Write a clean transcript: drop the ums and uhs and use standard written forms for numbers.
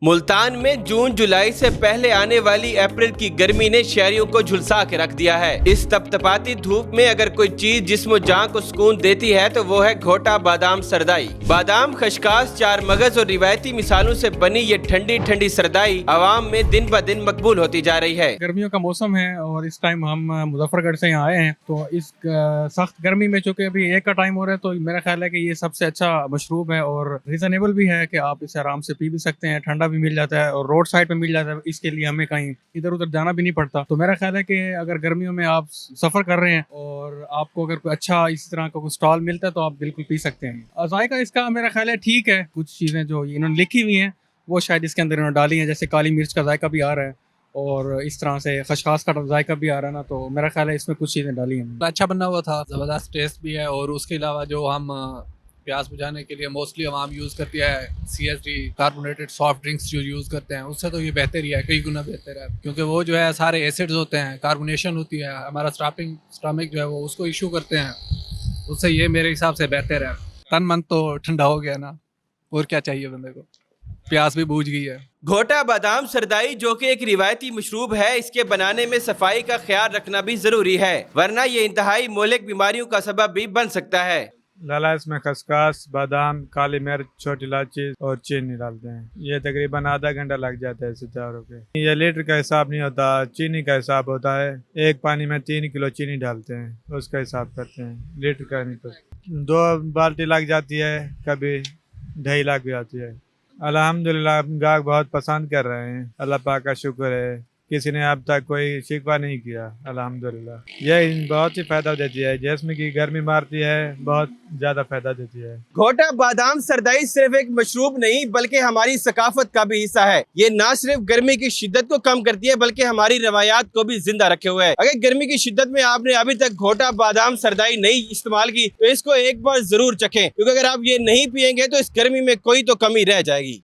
मुल्तान में जून जुलाई से पहले आने वाली अप्रैल की गर्मी ने शहरियों को झुलसा के रख दिया है। इस तपतपाती धूप में अगर कोई चीज जिस्म जान को सुकून देती है तो वो है घोटा बादाम सरदाई। बादाम, खशकास, चार मगज और रिवायती मिसालों से बनी ये ठंडी ठंडी सरदाई आवाम में दिन ब दिन मकबूल होती जा रही है। गर्मियों का मौसम है और इस टाइम हम मुजफ्फरगढ़ से यहाँ आए हैं, तो इस सख्त गर्मी में चूंकि अभी एक का टाइम हो रहा है, तो मेरा ख्याल है कि ये सबसे अच्छा मशरूब है और रीजनेबल भी है कि आप इसे आराम से पी भी सकते हैं, ठंडा भी मिल जाता है और रोड साइड पे मिल जाता है। इसके लिए हमें कहीं इधर उधर जाना भी नहीं पड़ता। तो मेरा ख्याल है कि अगर गर्मियों में आप सफर कर रहे हैं और आपको अगर कोई अच्छा इस तरह का कोई स्टॉल मिलता है तो आप बिल्कुल पी सकते हैं। जायका इसका मेरा ख्याल है ठीक है। कुछ चीज़ें जो इन्होंने लिखी हुई हैं वो शायद इसके अंदर इन्होंने डाली हैं, जैसे काली मिर्च का जायका भी आ रहा है और इस तरह से खशखास का जायका भी आ रहा है ना, तो मेरा ख्याल है इसमें कुछ चीज़ें डाली हैं। अच्छा बना हुआ था, ज़बरदस्त टेस्ट भी है। और उसके अलावा जो हम प्यास बुझाने के लिए मोस्टली आवाम यूज़ करती है CSD कार्बोनेटेड सॉफ्ट ड्रिंक्स जो यूज़ करते हैं, उससे तो ये बेहतर ही है, कई गुना बेहतर है। क्योंकि वो जो है सारे एसिड्स होते हैं, कार्बोनेशन होती है, हमारा स्टमक जो है वो उसको इशू करते हैं, उससे ये मेरे हिसाब से बेहतर है। तन मन तो ठंडा हो गया ना, और क्या चाहिए बंदे को, प्यास भी बूझ गई है। घोटा बादाम सरदाई जो कि एक रिवायती मशरूब है, इसके बनाने में सफाई का ख्याल रखना भी जरूरी है, वरना ये इंतहाई मोहलिक बीमारियों का सबब भी बन सकता है। लाला इसमें खसकास, बादाम, काली मिर्च, छोटी इलायची और चीनी डालते हैं। ये तकरीबन आधा घंटा लग जाता है इसे तैयार होके। ये लीटर का हिसाब नहीं होता, चीनी का हिसाब होता है। एक पानी में 3 किलो चीनी डालते हैं, उसका हिसाब करते हैं, लीटर का नहीं। तो 2 बाल्टी लग जाती है, कभी 2.5 लाख भी आती है। अल्हम्दुलिल्लाह गाहक बहुत पसंद कर रहे हैं, अल्लाह पाक का शुक्र है, किसी ने अब तक कोई शिकवा नहीं किया। अल्हम्दुलिल्लाह ये बहुत ही फायदा देती है, जिसमें की गर्मी मारती है, बहुत ज्यादा फायदा देती है। घोटा बादाम सरदाई सिर्फ एक मशरूब नहीं बल्कि हमारी सकाफत का भी हिस्सा है। ये ना सिर्फ गर्मी की शिद्दत को कम करती है बल्कि हमारी रवायात को भी जिंदा रखे हुए है। अगर गर्मी की शिद्दत में आपने अभी तक घोटा बादाम सरदाई नहीं इस्तेमाल की तो इसको एक बार जरूर चखें, क्योंकि अगर आप ये नहीं पियेंगे तो इस गर्मी में कोई तो कमी रह जाएगी।